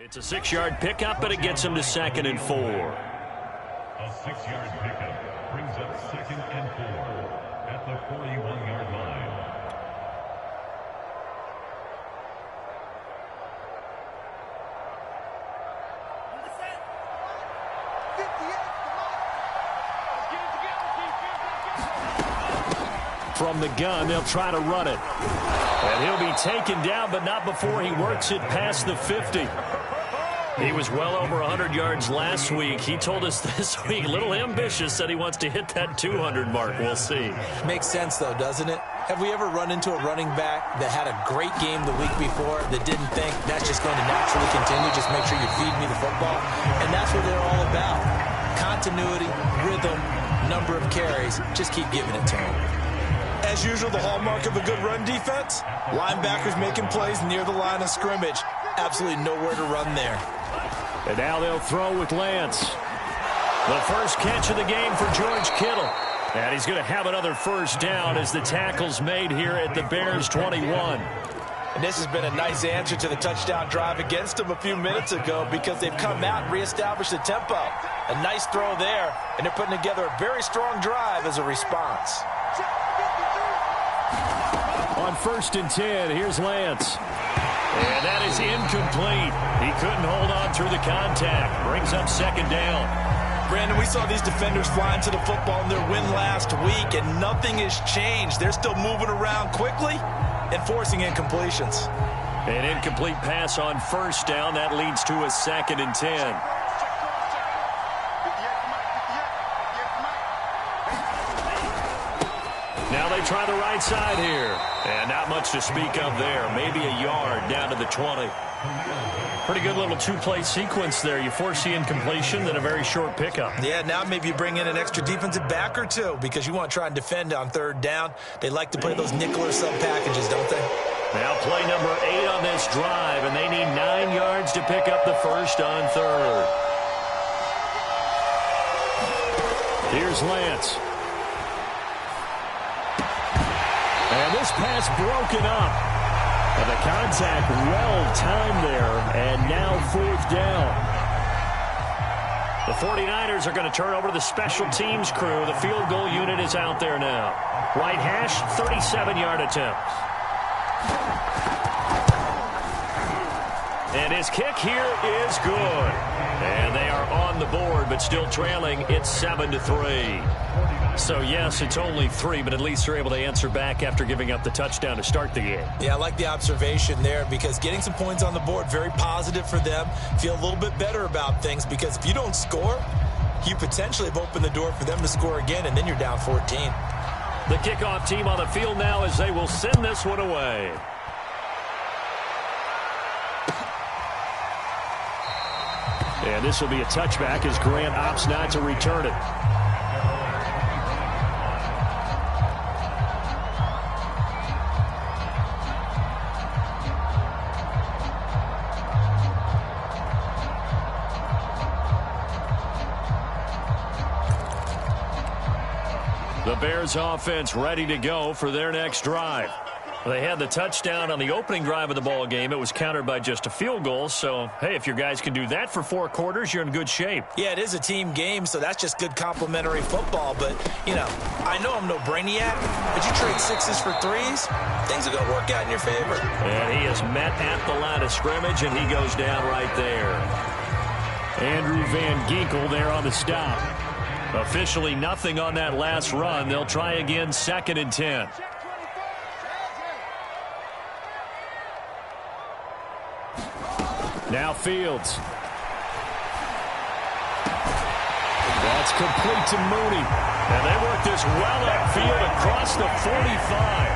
It's a 6-yard pickup, but it gets him to 2nd and 4. A 6-yard pickup brings up 2nd and 4 at the 41-yard line. From the gun, they'll try to run it. And he'll be taken down, but not before he works it past the 50. He was well over 100 yards last week. He told us this week, a little ambitious, said he wants to hit that 200 mark. We'll see. Makes sense, though, doesn't it? Have we ever run into a running back that had a great game the week before that didn't think that's just going to naturally continue? Just make sure you feed me the football. And that's what they're all about. Continuity, rhythm, number of carries. Just keep giving it to him. As usual, the hallmark of a good run defense, linebackers making plays near the line of scrimmage. Absolutely nowhere to run there. And now they'll throw with Lance. The first catch of the game for George Kittle. And he's going to have another first down as the tackle's made here at the Bears 21. And this has been a nice answer to the touchdown drive against them a few minutes ago because they've come out and reestablished the tempo. A nice throw there, and they're putting together a very strong drive as a response. On 1st and 10, here's Lance. And that is incomplete. He couldn't hold on through the contact. Brings up 2nd down. Brandon, we saw these defenders flying to the football in their win last week, and nothing has changed. They're still moving around quickly and forcing incompletions. An incomplete pass on 1st down. That leads to a 2nd and 10. Now they try the right side here. And not much to speak of there. Maybe a yard down to the 20. Pretty good little two-play sequence there. You force the incompletion, then a very short pickup. Yeah, now maybe you bring in an extra defensive back or two because you want to try and defend on 3rd down. They like to play those nickel or sub packages, don't they? Now play number 8 on this drive, and they need 9 yards to pick up the first on 3rd. Here's Lance. And this pass broken up. And the contact well-timed there. And now 4th down. The 49ers are going to turn over to the special teams crew. The field goal unit is out there now. Right hash, 37-yard attempt. And his kick here is good. And they are on the board, but still trailing. It's 7-3. So, yes, it's only 3, but at least they're able to answer back after giving up the touchdown to start the game. Yeah, I like the observation there because getting some points on the board, very positive for them. Feel a little bit better about things because if you don't score, you potentially have opened the door for them to score again, and then you're down 14. The kickoff team on the field now as they will send this one away. And this will be a touchback as Grant opts not to return it. The Bears offense ready to go for their next drive. They had the touchdown on the opening drive of the ball game. It was countered by just a field goal. So, hey, if your guys can do that for 4 quarters, you're in good shape. Yeah, it is a team game, so that's just good complimentary football. But, you know, I know I'm no brainiac, but you trade 6s for 3s, things are going to work out in your favor. And he is met at the line of scrimmage, and he goes down right there. Andrew Van Ginkel there on the stop. Officially nothing on that last run. They'll try again, 2nd and 10. Now Fields. That's complete to Mooney. And they work this well upfield across the 45.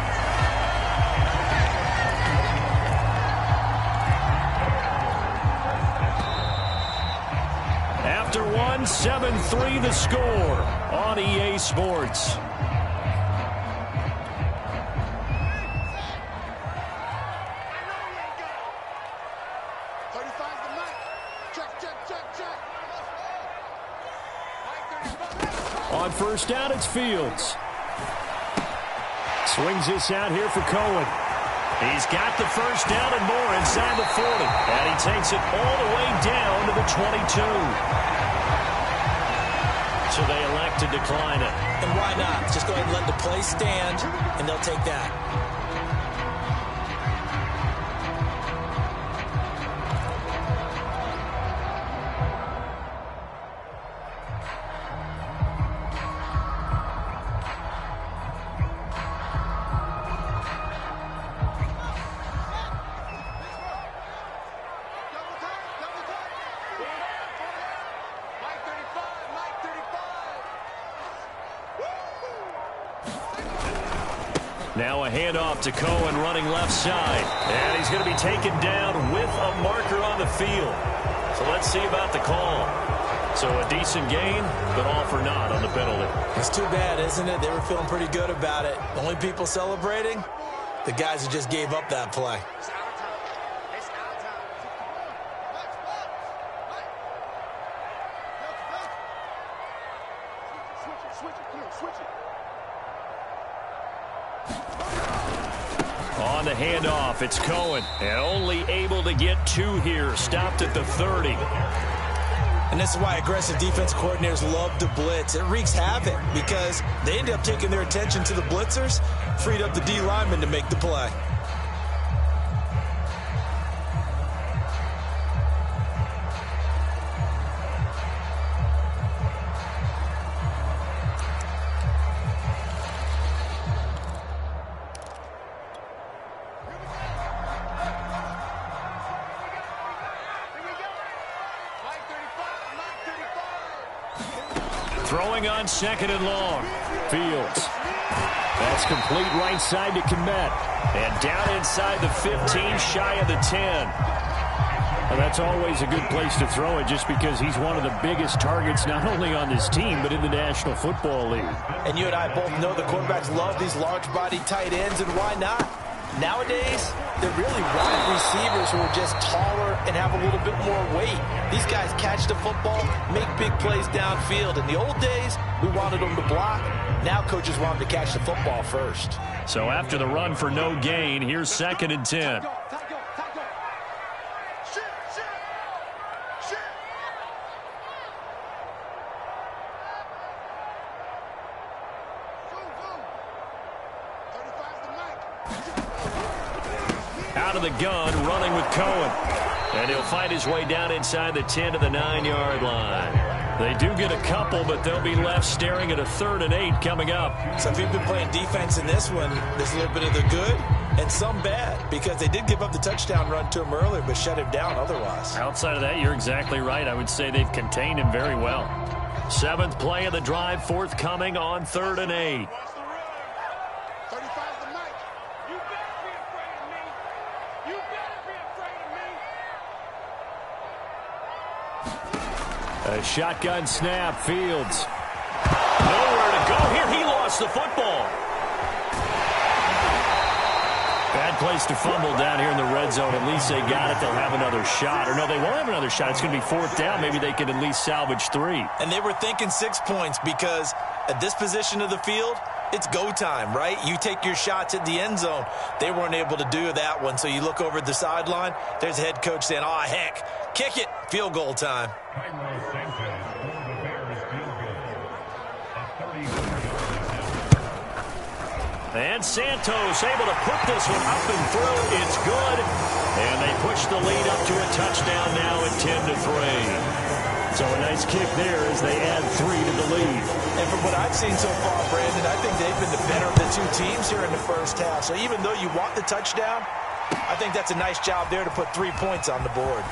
After one, 7-3 the score on EA Sports. On 1st down, it's Fields. Swings this out here for Cohen. He's got the first down and more inside the 40. And he takes it all the way down to the 22. So they elect to decline it. And why not? Just go ahead and let the play stand, and they'll take that. Now a handoff to Cohen running left side. And he's going to be taken down with a marker on the field. So let's see about the call. So a decent gain, but all for naught on the penalty. It's too bad, isn't it? They were feeling pretty good about it. The only people celebrating, the guys who just gave up that play. On the handoff, it's Cohen. And only able to get two here. Stopped at the 30. And this is why aggressive defense coordinators love to blitz. It wreaks havoc because they end up taking their attention to the blitzers, freed up the D lineman to make the play. Throwing on second and long. Fields. That's complete right side to Kmet. And down inside the 15, shy of the 10. Well, that's always a good place to throw it just because he's one of the biggest targets not only on this team but in the National Football League. And you and I both know the quarterbacks love these large-body tight ends, and why not? Nowadays, they're really wide receivers who are just taller and have a little bit more weight. These guys catch the football, make big plays downfield. In the old days, we wanted them to block. Now coaches want them to catch the football first. So after the run for no gain, here's second and 10. Out of the gun, running with Cohen. And he'll find his way down inside the 10 to the 9-yard line. They do get a couple, but they'll be left staring at a 3rd and 8 coming up. So if you've been playing defense in this one, there's a little bit of the good and some bad because they did give up the touchdown run to him earlier but shut him down otherwise. Outside of that, you're exactly right. I would say they've contained him very well. 7th play of the drive, forthcoming on 3rd and 8. A shotgun snap, Fields. Nowhere to go here. He lost the football. Bad place to fumble down here in the red zone. At least they got it. They'll have another shot. Or no, they won't have another shot. It's going to be 4th down. Maybe they can at least salvage 3. And they were thinking 6 points because at this position of the field, it's go time, right? You take your shots at the end zone. They weren't able to do that one. So you look over at the sideline. There's a head coach saying, oh, heck, kick it. Field goal time. And Santos able to put this one up and through. It's good. And they push the lead up to a touchdown now at 10-3. So a nice kick there as they add 3 to the lead. And from what I've seen so far, Brandon, I think they've been the better of the two teams here in the first half. So even though you want the touchdown, I think that's a nice job there to put 3 points on the board.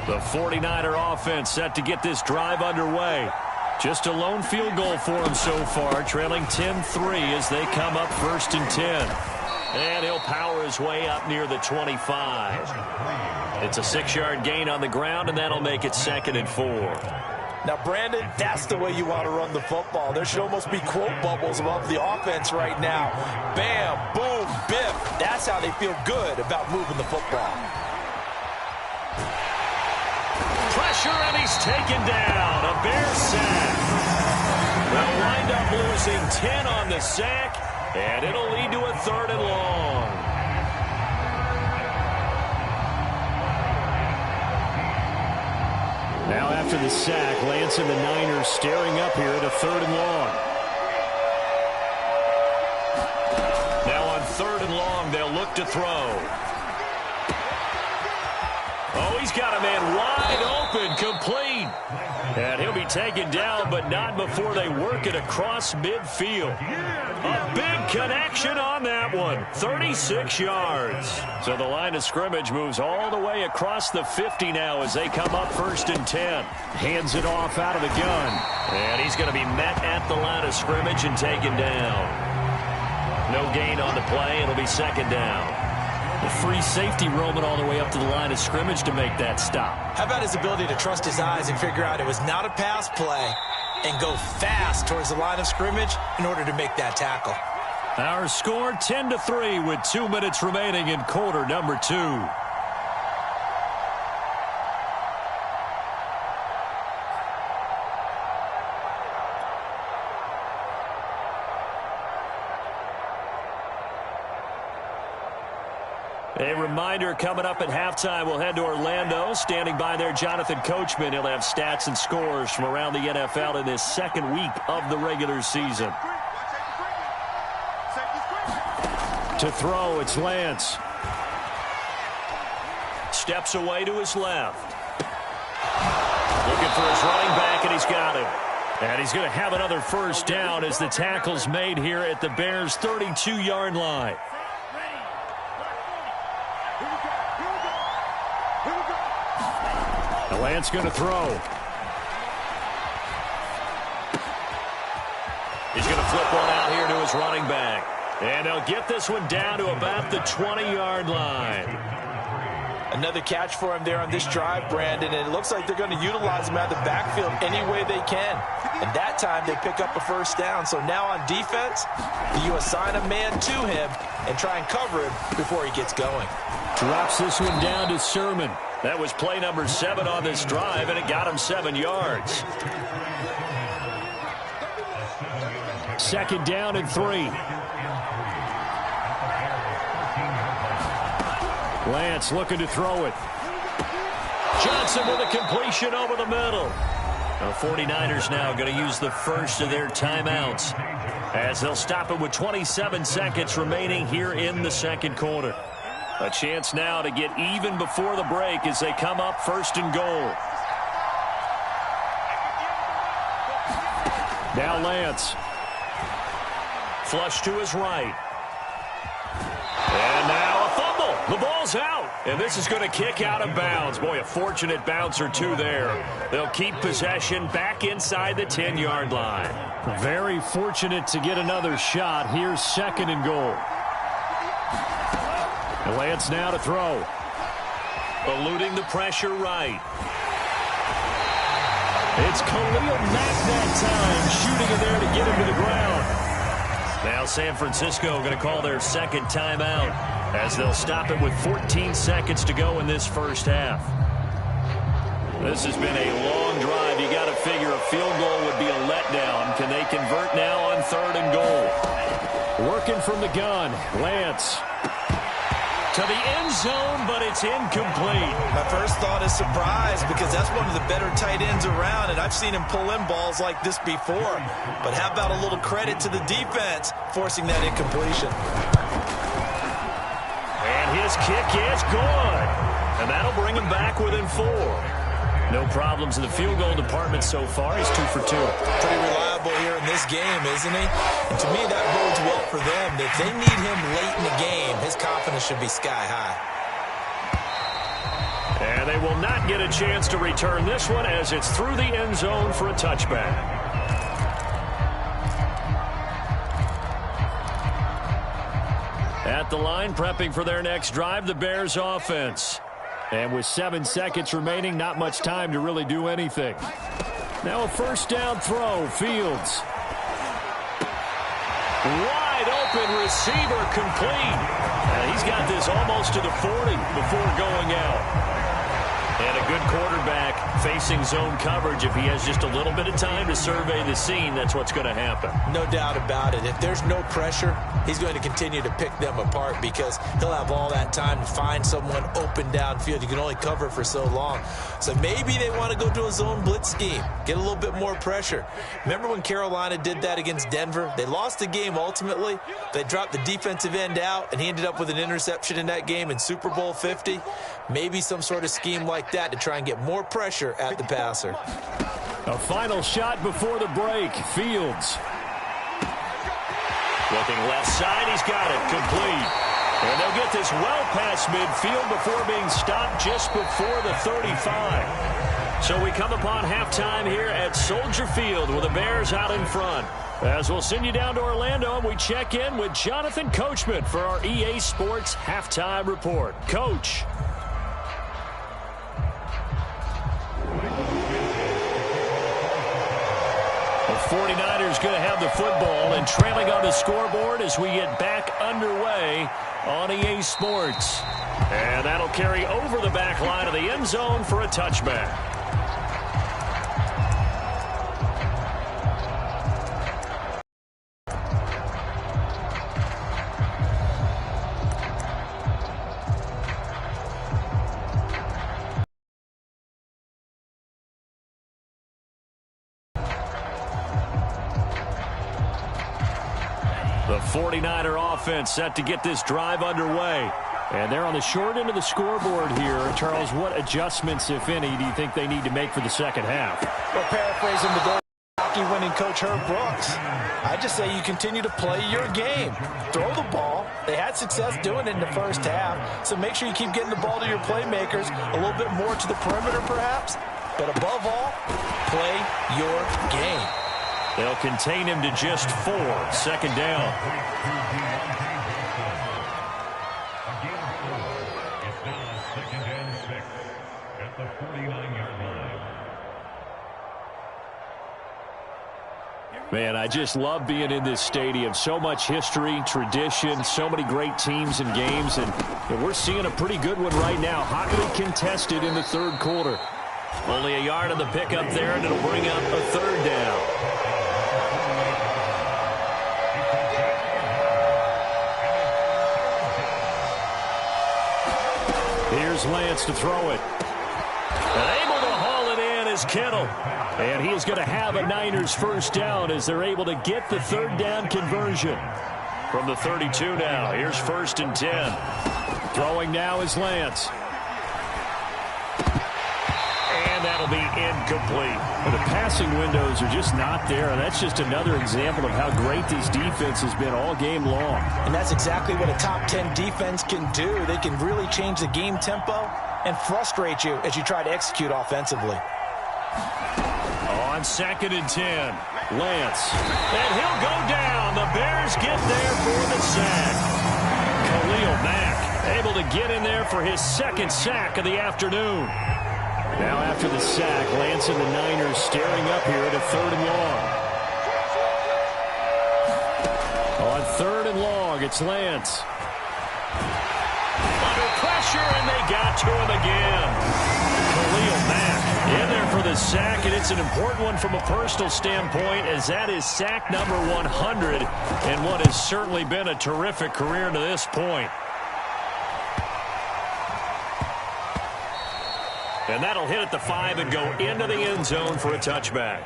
The 49er offense set to get this drive underway. Just a lone field goal for him so far, trailing 10-3 as they come up 1st and 10. And he'll power his way up near the 25. It's a 6-yard gain on the ground, and that'll make it 2nd and 4. Now, Brandon, that's the way you want to run the football. There should almost be quote bubbles above the offense right now. Bam, boom, biff. That's how they feel good about moving the football. Pressure, and he's taken down. A Bear sack. They'll wind up losing 10 on the sack, and it'll lead to a 3rd and long. Now after the sack, Lance and the Niners staring up here at a 3rd and long. Now on 3rd and long, they'll look to throw. Oh, he's got a man wide open, complete. And he'll be taken down, but not before they work it across midfield. A big connection on that one. 36 yards. So the line of scrimmage moves all the way across the 50 now as they come up 1st and 10. Hands it off out of the gun. And he's going to be met at the line of scrimmage and taken down. No gain on the play. It'll be 2nd down. The free safety roaming all the way up to the line of scrimmage to make that stop. How about his ability to trust his eyes and figure out it was not a pass play and go fast towards the line of scrimmage in order to make that tackle. Our score 10-3 with 2 minutes remaining in quarter number 2. A reminder, coming up at halftime, we'll head to Orlando. Standing by there, Jonathan Coachman. He'll have stats and scores from around the NFL in this 2nd week of the regular season. To throw, it's Lance. Steps away to his left. Looking for his running back, and he's got him. And he's going to have another 1st down as the tackle's made here at the Bears' 32-yard line. Lance going to throw. He's going to flip one out here to his running back. And they'll get this one down to about the 20-yard line. Another catch for him there on this drive, Brandon, and it looks like they're going to utilize him out of the backfield any way they can. And that time they pick up a 1st down. So now on defense, you assign a man to him and try and cover him before he gets going. Drops this one down to Sermon. That was play number 7 on this drive, and it got him 7 yards. 2nd down and 3. Lance looking to throw it. Johnson with a completion over the middle. The 49ers now going to use the first of their timeouts as they'll stop it with 27 seconds remaining here in the 2nd quarter. A chance now to get even before the break as they come up 1st and goal. Now Lance. Flush to his right. And now a fumble. The ball's out. And this is going to kick out of bounds. Boy, a fortunate bounce or two there. They'll keep possession back inside the 10-yard line. Very fortunate to get another shot. Here's 2nd and goal. Lance now to throw. Eluding the pressure right. It's Khalil Mack that time, shooting it there to get him to the ground. Now San Francisco going to call their 2nd timeout as they'll stop it with 14 seconds to go in this 1st half. This has been a long drive. You got to figure a field goal would be a letdown. Can they convert now on 3rd and goal? Working from the gun, Lance. To the end zone, but it's incomplete. My first thought is surprise because that's one of the better tight ends around, and I've seen him pull in balls like this before. But how about a little credit to the defense forcing that incompletion? And his kick is good. And that'll bring him back within 4. No problems in the field goal department so far. He's 2 for 2. Pretty reliable here in this game, isn't he? And to me, that bodes well for them. If they need him late in the game, his confidence should be sky high. And they will not get a chance to return this one as it's through the end zone for a touchback. At the line, prepping for their next drive, the Bears offense. And with 7 seconds remaining, not much time to really do anything. Now a first down throw. Fields. Wide open receiver, complete. And he's got this almost to the 40 before going out. And a good quarterback facing zone coverage. If he has just a little bit of time to survey the scene, that's what's going to happen. No doubt about it. If there's no pressure, he's going to continue to pick them apart because he'll have all that time to find someone open downfield. You can only cover for so long. So maybe they want to go to a zone blitz scheme, get a little bit more pressure. Remember when Carolina did that against Denver? They lost the game ultimately. They dropped the defensive end out, and he ended up with an interception in that game in Super Bowl 50. Maybe some sort of scheme like that to try and get more pressure at the passer. A final shot before the break. Fields. Looking left side, he's got it. Complete. And they'll get this well past midfield before being stopped just before the 35. So we come upon halftime here at Soldier Field with the Bears out in front. As we'll send you down to Orlando, and we check in with Jonathan Coachman for our EA Sports Halftime Report. Coach. The 49ers going to have the football and trailing on the scoreboard as we get back underway on EA Sports. And that'll carry over the back line of the end zone for a touchback. The 49er offense set to get this drive underway. And they're on the short end of the scoreboard here. Charles, what adjustments, if any, do you think they need to make for the second half? Well, paraphrasing the goal hockey-winning coach Herb Brooks, I just say you continue to play your game. Throw the ball. They had success doing it in the first half, so make sure you keep getting the ball to your playmakers, a little bit more to the perimeter perhaps, but above all, play your game. They'll contain him to just 4. Second down. It's now 2nd and 6 at the 49-yard line. Man, I just love being in this stadium. So much history, tradition, so many great teams and games, and we're seeing a pretty good one right now. Hotly contested in the third quarter. Only a yard on the pickup there, and it'll bring up a third down. Here's Lance to throw it. And able to haul it in is Kittle. And he is going to have a Niners first down as they're able to get the third down conversion. From the 32 now, here's 1st and 10. Throwing now is Lance. And that'll be incomplete. Well, the passing windows are just not there. And that's just another example of how great this defense has been all game long. And that's exactly what a top 10 defense can do. They can really change the game tempo and frustrate you as you try to execute offensively. On 2nd and 10, Lance. And he'll go down. The Bears get there for the sack. Khalil Mack able to get in there for his 2nd sack of the afternoon. Now after the sack, Lance and the Niners staring up here at a 3rd and long. On 3rd and long, it's Lance. Under pressure, and they got to him again. Khalil Mack in there for the sack, and it's an important one from a personal standpoint, as that is sack number 100, and what has certainly been a terrific career to this point. And that'll hit at the 5 and go into the end zone for a touchback.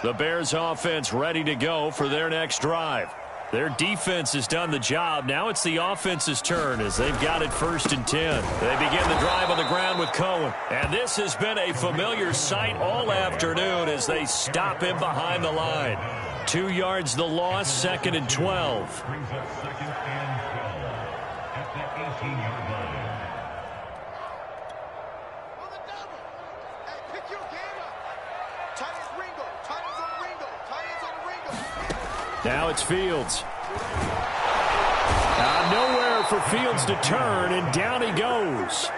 The Bears offense ready to go for their next drive. Their defense has done the job. Now it's the offense's turn as they've got it 1st and 10. They begin the drive on the ground with Cohen. And this has been a familiar sight all afternoon as they stop him behind the line. 2 yards the loss, 2nd and 12. Brings up 2nd and 12 at the 18-yard line. On the double. Hey, pick your game up. Tight ends Ringo. Tight ends on Ringo. Tight ends on Ringo. Now it's Fields. Nowhere for Fields to turn, and down he goes.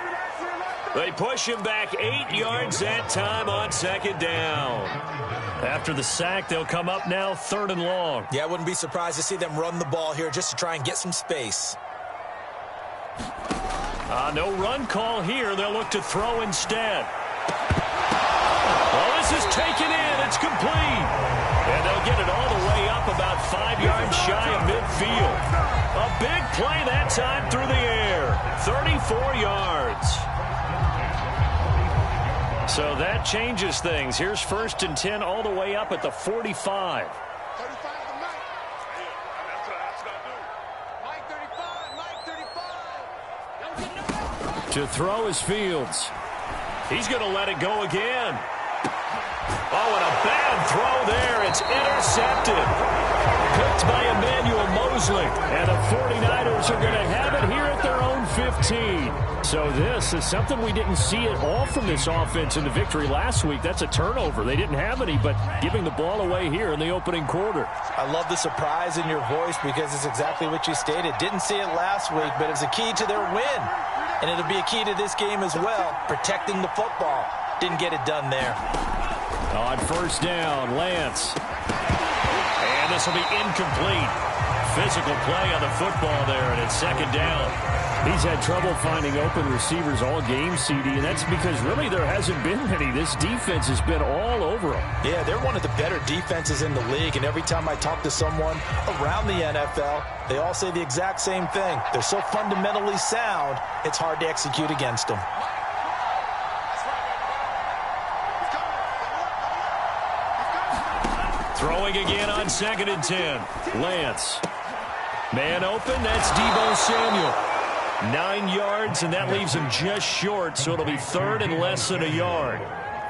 They push him back 8 yards that time on second down. After the sack, they'll come up now 3rd and long. Yeah, I wouldn't be surprised to see them run the ball here just to try and get some space. No run call here. They'll look to throw instead. Well, this is taken in. It's complete. And they'll get it all the way up about 5 yards shy of midfield. A big play that time through the air. 34 yards. So that changes things. Here's 1st and 10 all the way up at the 45. 35 to Mike. That's what I do. Mike 35. Mike 35. To throw is Fields. He's going to let it go again. Oh, and a bad throw there. It's intercepted. Picked by Emmanuel Mosley. And the 49ers are going to have it here at their own 15. So this is something we didn't see at all from this offense in the victory last week. That's a turnover. They didn't have any, but giving the ball away here in the opening quarter. I love the surprise in your voice because it's exactly what you stated. Didn't see it last week, but it was a key to their win. And it'll be a key to this game as well, protecting the football. Didn't get it done there. On 1st down, Lance. And this will be incomplete. Physical play on the football there, and it's 2nd down. He's had trouble finding open receivers all game, CD, and that's because really there hasn't been any. This defense has been all over them. Yeah, they're one of the better defenses in the league, and every time I talk to someone around the NFL, they all say the exact same thing. They're so fundamentally sound, it's hard to execute against them. Throwing again on 2nd and 10. Lance. Man open, that's Deebo Samuel. 9 yards, and that leaves him just short, so it'll be 3rd and less than a yard.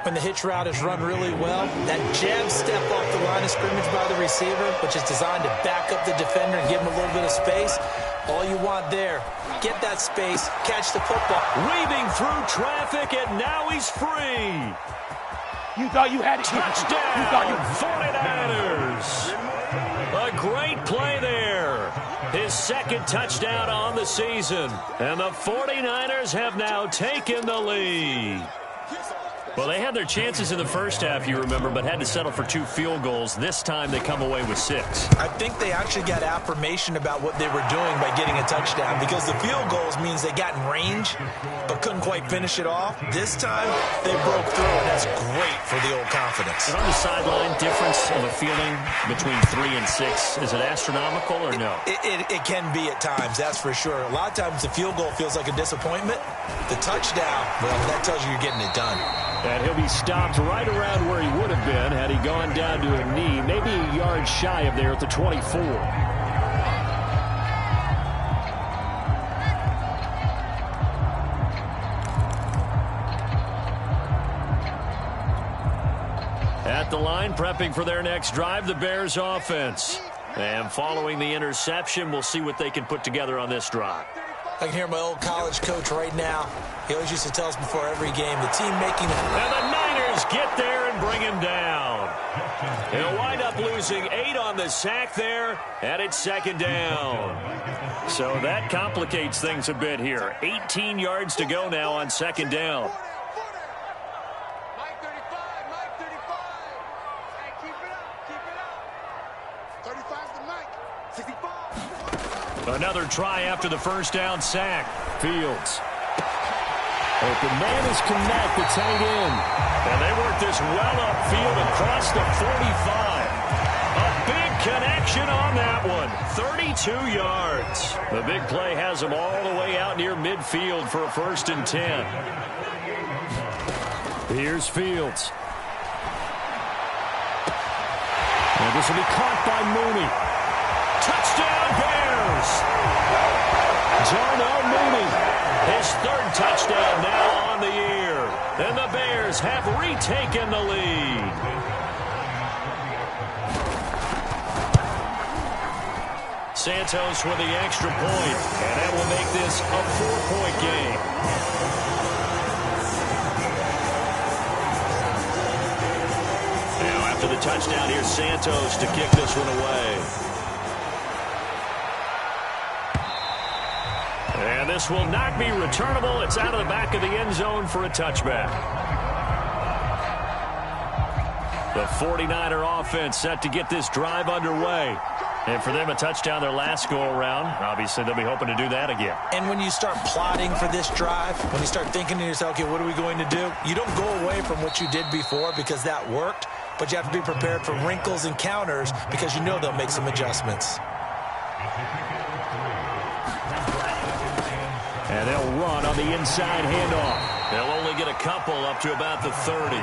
When the hitch route is run really well, that jab step off the line of scrimmage by the receiver, which is designed to back up the defender and give him a little bit of space, all you want there, get that space, catch the football. Weaving through traffic, and now he's free. You thought you had it. Touchdown, You thought you 49ers. A great play there. His 2nd touchdown on the season. And the 49ers have now taken the lead. Well, they had their chances in the first half, you remember, but had to settle for 2 field goals. This time they come away with 6. I think they actually got affirmation about what they were doing by getting a touchdown because the field goals means they got in range but couldn't quite finish it off. This time, they broke through, and that's great for the old confidence. And on the sideline, difference of a feeling between 3 and 6, is it astronomical or no? It can be at times, that's for sure. A lot of times the field goal feels like a disappointment. The touchdown, well, that tells you you're getting it done. And he'll be stopped right around where he would have been had he gone down to a knee, maybe a yard shy of there at the 24. At the line, prepping for their next drive, the Bears offense. And following the interception, we'll see what they can put together on this drive. I can hear my old college coach right now. He always used to tell us before every game, the team making... And the Niners get there and bring him down. He'll wind up losing 8 on the sack there, and it's 2nd down. So that complicates things a bit here. 18 yards to go now on 2nd down. Mike 35. Mike 35. Hey, keep it up. Keep it up. 35 to Mike. 65. Another try after the first down sack. Fields. Open man is Connect, the tight end. And they work this well upfield across the 45. A big connection on that one. 32 yards. The big play has them all the way out near midfield for a 1st and 10. Here's Fields. And this will be caught by Mooney. Touchdown, Bears! Darnell Mooney, his 3rd touchdown now on the year. And the Bears have retaken the lead. Santos with the extra point, and that will make this a 4-point game. Now after the touchdown, here's Santos to kick this one away. this will not be returnable. It's out of the back of the end zone for a touchback. The 49er offense set to get this drive underway. And for them, a touchdown their last go-around. Obviously, they'll be hoping to do that again. And when you start plotting for this drive, when you start thinking to yourself, okay, what are we going to do? You don't go away from what you did before because that worked, but you have to be prepared for wrinkles and counters because you know they'll make some adjustments. And they'll run on the inside handoff. They'll only get a couple up to about the 30.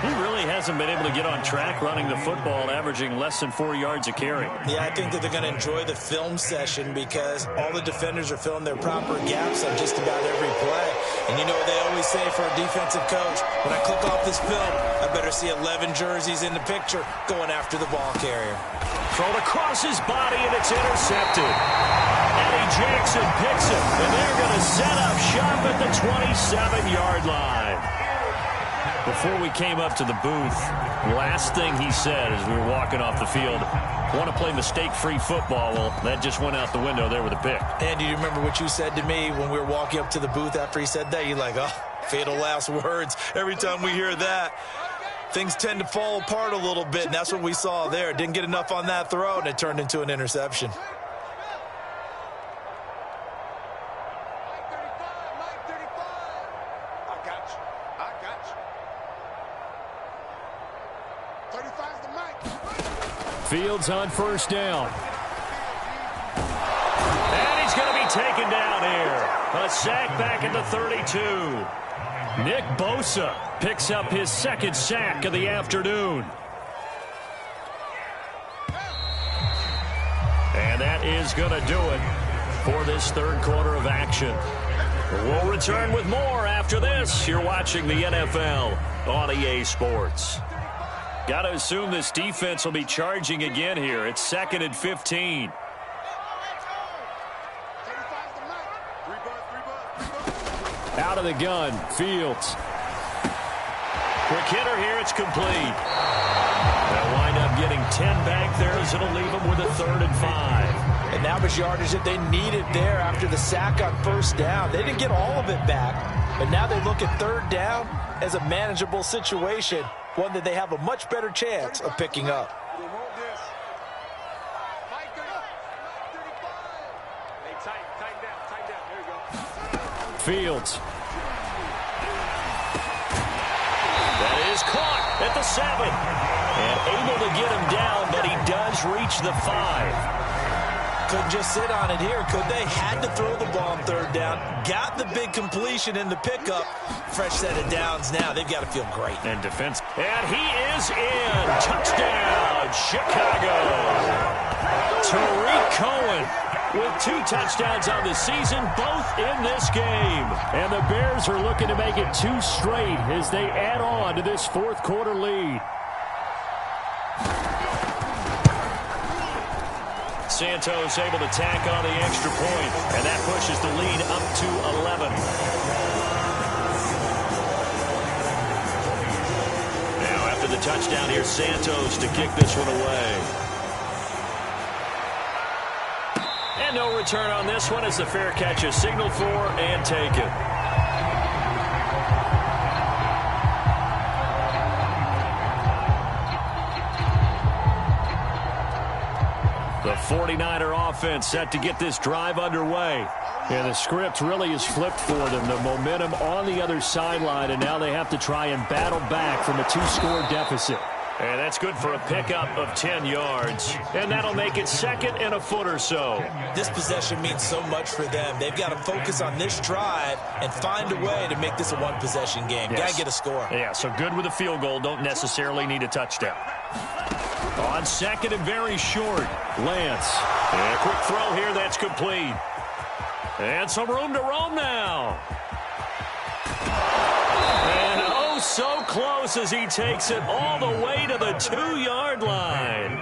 He really hasn't been able to get on track running the football, averaging less than 4 yards a carry. Yeah, I think that they're going to enjoy the film session because all the defenders are filling their proper gaps on just about every play. And you know what they always say for a defensive coach, when I click off this film, I better see 11 jerseys in the picture going after the ball carrier. Thrown across his body, and it's intercepted. Eddie Jackson picks it, and they're going to set up shop at the 27-yard line. Before we came up to the booth, last thing he said as we were walking off the field, want to play mistake-free football. Well, that just went out the window there with a pick. And do you remember what you said to me when we were walking up to the booth after he said that? You're like, oh, fatal last words. Every time we hear that, things tend to fall apart a little bit, and that's what we saw there. Didn't get enough on that throw, and it turned into an interception. Fields on first down. And he's going to be taken down here. A sack back at the 32. Nick Bosa picks up his second sack of the afternoon. And that is going to do it for this third quarter of action. We'll return with more after this. You're watching the NFL on EA Sports. Got to assume this defense will be charging again here. It's 2nd and 15. Out of the gun, Fields. Quick hitter here, it's complete. They'll wind up getting 10 back there as it'll leave them with a 3rd and 5. And that was yardage that they needed there after the sack on first down. They didn't get all of it back, but now they look at 3rd down as a manageable situation, one that they have a much better chance of picking up. Fields. That is caught at the 7. And able to get him down, but he does reach the 5. Couldn't just sit on it here, could they? Had to throw the ball on 3rd down. Got the big completion in the pickup. Fresh set of downs now. They've got to feel great. And defense. And he is in. Touchdown, Chicago. Tariq Cohen with 2 touchdowns on the season, both in this game. And the Bears are looking to make it 2 straight as they add on to this 4th quarter lead. Santos able to tack on the extra point, and that pushes the lead up to 11. Now after the touchdown, here's Santos to kick this one away. And no return on this one as the fair catch is signaled for and taken. The 49er offense set to get this drive underway. And the script really is flipped for them. The momentum on the other sideline, and now they have to try and battle back from a 2-score deficit. And that's good for a pickup of 10 yards. And that'll make it 2nd and a foot or so. This possession means so much for them. They've got to focus on this drive and find a way to make this a one-possession game. Yes. Got to get a score. Yeah, so good with a field goal. Don't necessarily need a touchdown. On 2nd and very short, Lance. And a quick throw here, that's complete. And some room to roam now. And oh, so close as he takes it all the way to the 2-yard line.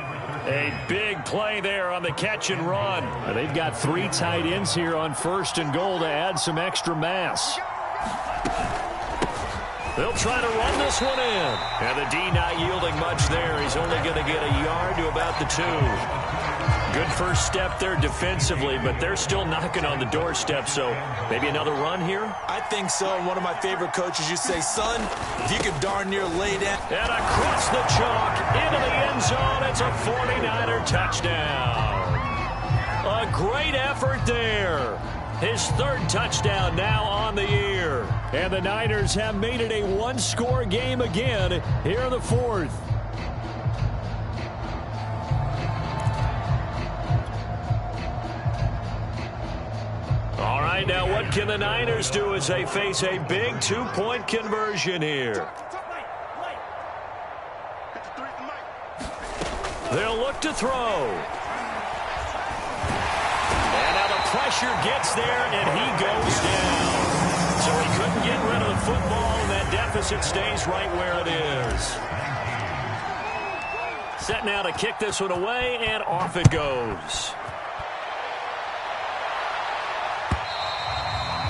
A big play there on the catch and run. They've got 3 tight ends here on 1st and goal to add some extra mass. They'll try to run this one in. And the D not yielding much there. He's only going to get a yard to about the 2. Good first step there defensively, but they're still knocking on the doorstep, so maybe another run here? I think so. And one of my favorite coaches used to say, son, if you can darn near lay down. And across the chalk, into the end zone, it's a 49er touchdown. A great effort there. His third touchdown now on the year. And the Niners have made it a one-score game again here in the fourth. All right, now what can the Niners do as they face a big two-point conversion here? They'll look to throw. And now the pressure gets there, and he goes down. So he couldn't get rid of the football, and that deficit stays right where it is. Set now to kick this one away, and off it goes.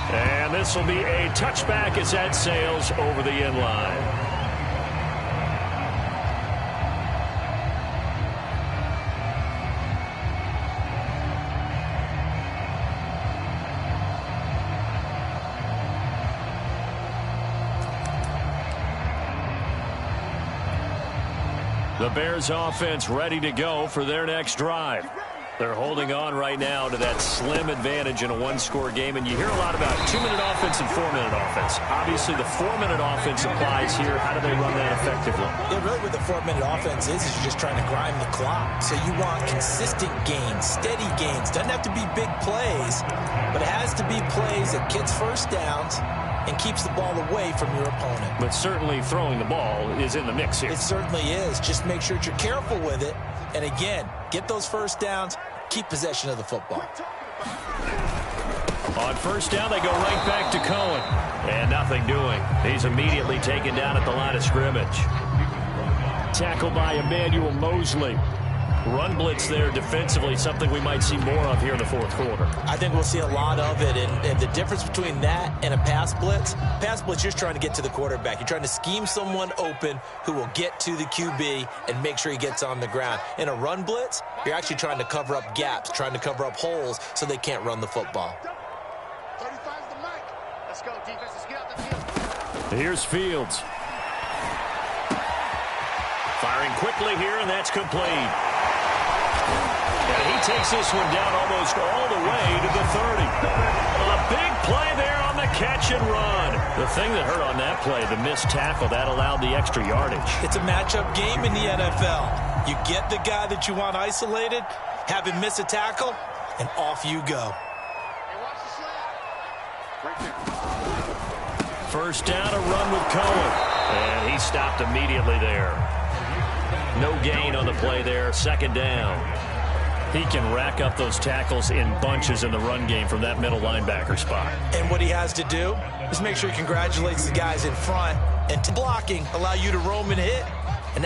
And this will be a touchback as that sails over the end line. The Bears offense ready to go for their next drive. They're holding on right now to that slim advantage in a one-score game, and you hear a lot about 2-minute offense and 4-minute offense. Obviously, the 4-minute offense applies here. How do they run that effectively? Yeah, really what the 4-minute offense is you're just trying to grind the clock. So you want consistent gains, steady gains. Doesn't have to be big plays, but it has to be plays that gets first downs and keeps the ball away from your opponent. But certainly throwing the ball is in the mix here. It certainly is. Just make sure that you're careful with it. And again, get those first downs, keep possession of the football. On first down, they go right back to Cohen. And nothing doing. He's immediately taken down at the line of scrimmage. Tackled by Emmanuel Mosley. Run blitz there defensively, something we might see more of here in the fourth quarter. I think we'll see a lot of it, and the difference between that and a pass blitz, you're just trying to get to the quarterback. You're trying to scheme someone open who will get to the QB and make sure he gets on the ground. In a run blitz, you're actually trying to cover up gaps, trying to cover up holes so they can't run the football. 35's the mic. Let's go, defense. Let's get out the field. Here's Fields. Firing quickly here, and that's complete. And he takes this one down almost all the way to the 30. A big play there on the catch and run. The thing that hurt on that play, the missed tackle, that allowed the extra yardage. It's a matchup game in the NFL. You get the guy that you want isolated, have him miss a tackle, and off you go. Hey, watch the slap. Right there. First down, a run with Cohen. And he stopped immediately there. No gain on the play there. Second down. He can rack up those tackles in bunches in the run game from that middle linebacker spot. And what he has to do is make sure he congratulates the guys in front, and blocking allow you to roam and hit.